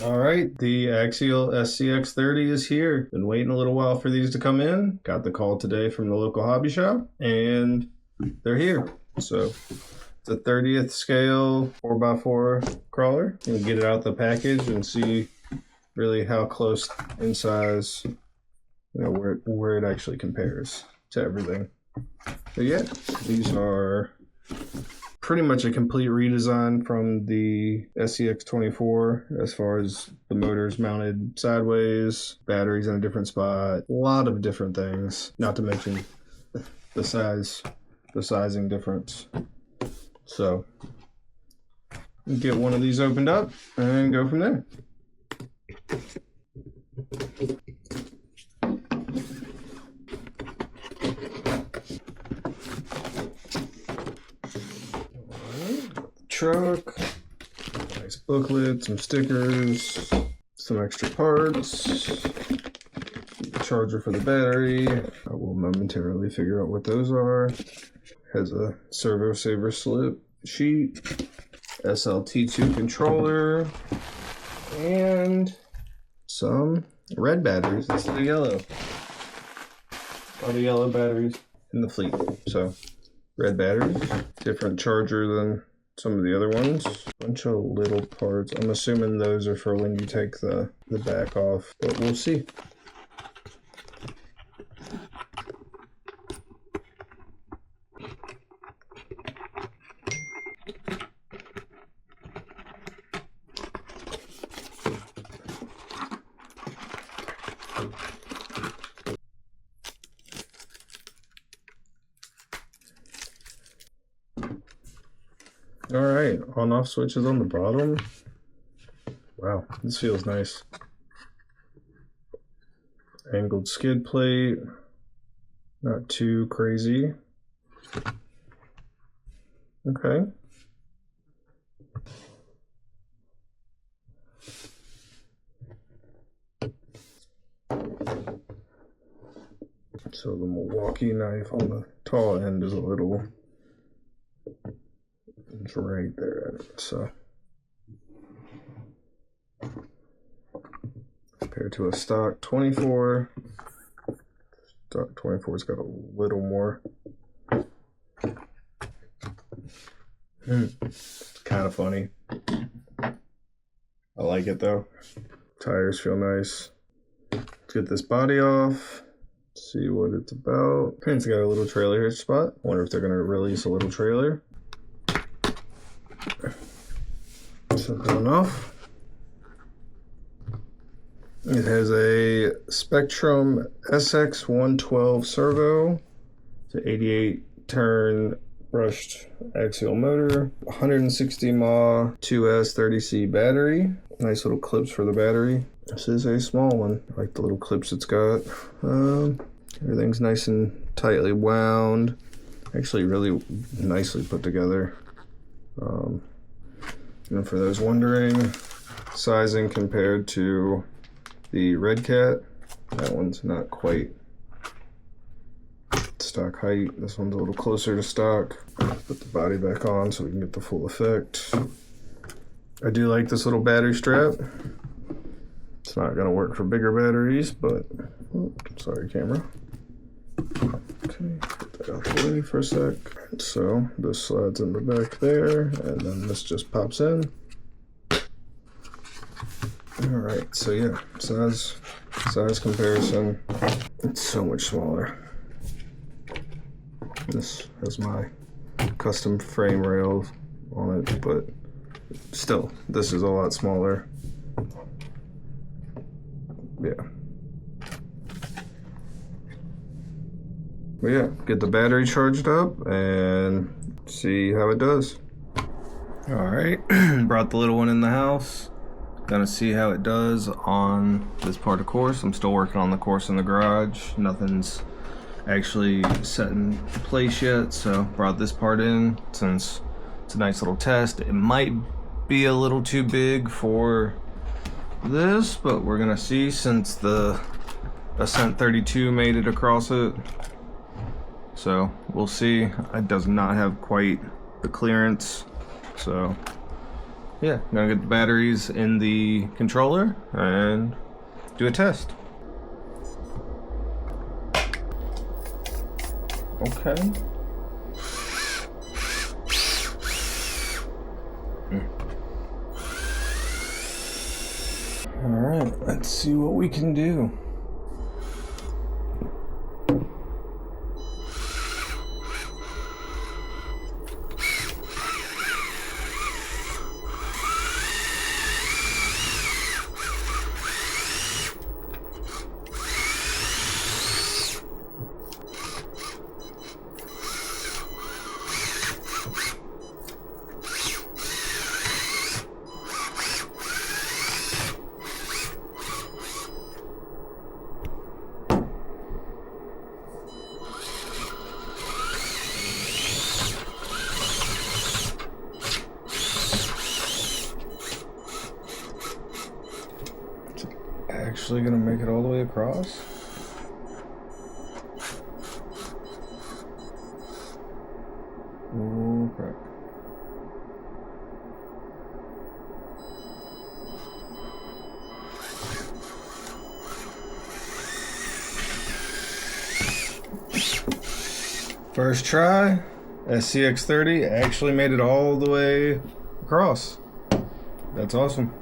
All right, the Axial SCX30 is here. Been waiting a little while for these to come in. Got the call today from the local hobby shop, and they're here. So it's a 30th scale 4x4 crawler. You can get it out the package and see really how close in size, where it actually compares to everything. But yeah, these are pretty much a complete redesign from the SCX24 as far as the motors mounted sideways, batteries in a different spot, a lot of different things, not to mention the sizing difference. So get one of these opened up and go from there. Truck, nice booklet, some stickers, some extra parts, charger for the battery. I will momentarily figure out what those are. Has a servo saver slip sheet, SLT2 controller, and some red batteries instead of yellow. All the yellow batteries in the fleet. So red batteries, different charger than some of the other ones. Bunch of little parts. I'm assuming those are for when you take the back off, but we'll see. All right, on-off switches on the bottom. Wow, this feels nice. Angled skid plate, not too crazy. Okay. So the Milwaukee knife on the tall end is a little, it's right there, so compared to a stock 24, stock 24's got a little more. Kind of funny. I like it though. Tires feel nice. Let's get this body off. See what it's about. It's got a little trailer hitch spot. Wonder if they're gonna release a little trailer. Simple enough. It has a Spectrum SX112 servo. It's an 88 turn brushed axial motor. 160 mAh 2S 30C battery. Nice little clips for the battery. This is a small one. I like the little clips it's got. Everything's nice and tightly wound. Actually really nicely put together. And for those wondering, sizing compared to the Red Cat, that one's not quite stock height. This one's a little closer to stock. Put the body back on so we can get the full effect. I do like this little battery strap. It's not gonna work for bigger batteries, but sorry, camera. Okay, put that out the way for a sec. So this slides in the back there, and then this just pops in. All right, so yeah, size comparison. It's so much smaller. This has my custom frame rails on it, but still, this is a lot smaller. Yeah. But yeah, get the battery charged up and see how it does. All right, brought the little one in the house. Gonna see how it does on this part of course. I'm still working on the course in the garage. Nothing's actually set in place yet, so brought this part in since it's a nice little test. It might be a little too big for this, but we're gonna see since the Ascent 32 made it across it. So we'll see. It does not have quite the clearance, so yeah, gonna get the batteries in the controller and do a test. Okay. Alright, let's see what we can do. Actually gonna make it all the way across. Oh crap. First try, SCX30 actually made it all the way across. That's awesome.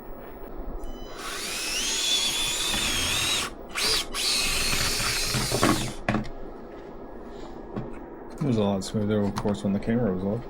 It was a lot smoother, of course, when the camera was off.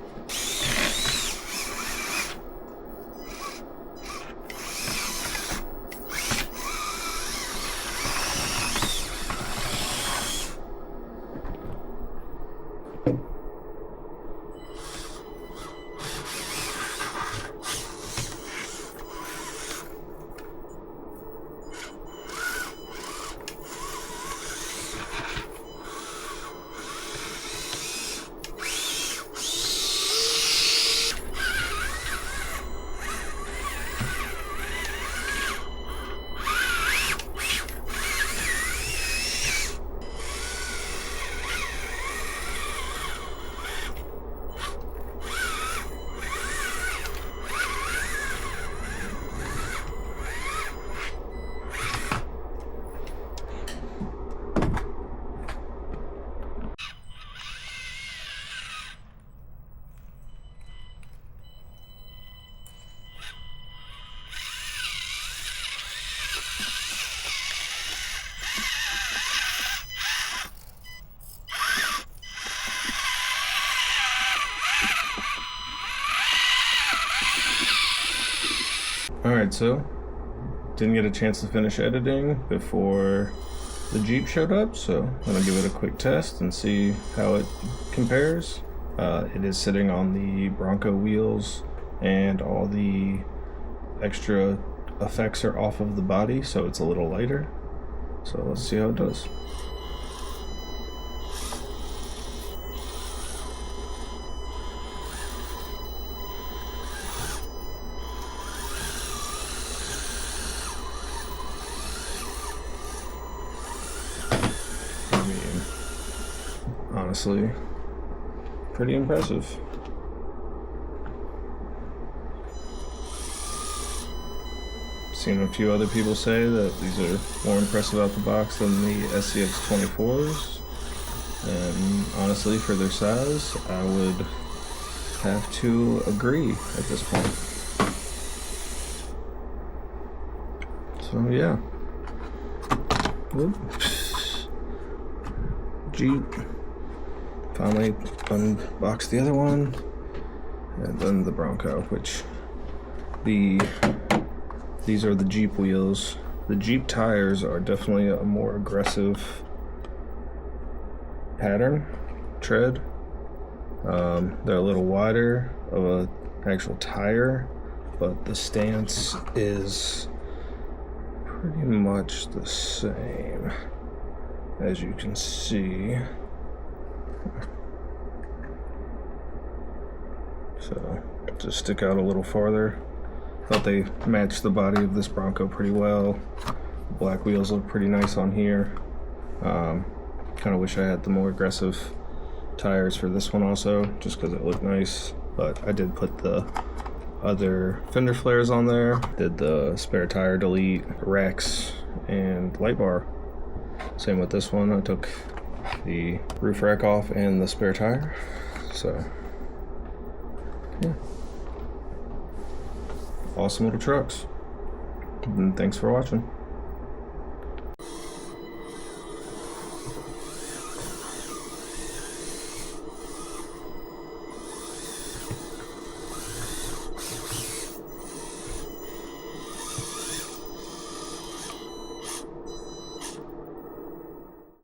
Alright, so didn't get a chance to finish editing before the Jeep showed up, so I'm gonna give it a quick test and see how it compares. It is sitting on the Bronco wheels and all the extra effects are off of the body, so it's a little lighter. So let's see how it does. Honestly, pretty impressive. Seen a few other people say that these are more impressive out the box than the SCX24s, and honestly, for their size, I would have to agree at this point. So yeah. Oops. Jeep. Finally unboxed the other one, and then the Bronco, which these are the Jeep wheels. The Jeep tires are definitely a more aggressive pattern, tread. They're a little wider of an actual tire, but the stance is pretty much the same, as you can see. So just stick out a little farther. Thought they matched the body of this Bronco pretty well. The black wheels look pretty nice on here. Kind of wish I had the more aggressive tires for this one also, just because it looked nice. But I did put the other fender flares on there. Did the spare tire delete, racks, and light bar. Same with this one. I took the roof rack off and the spare tire. So yeah, awesome little trucks. And thanks for watching.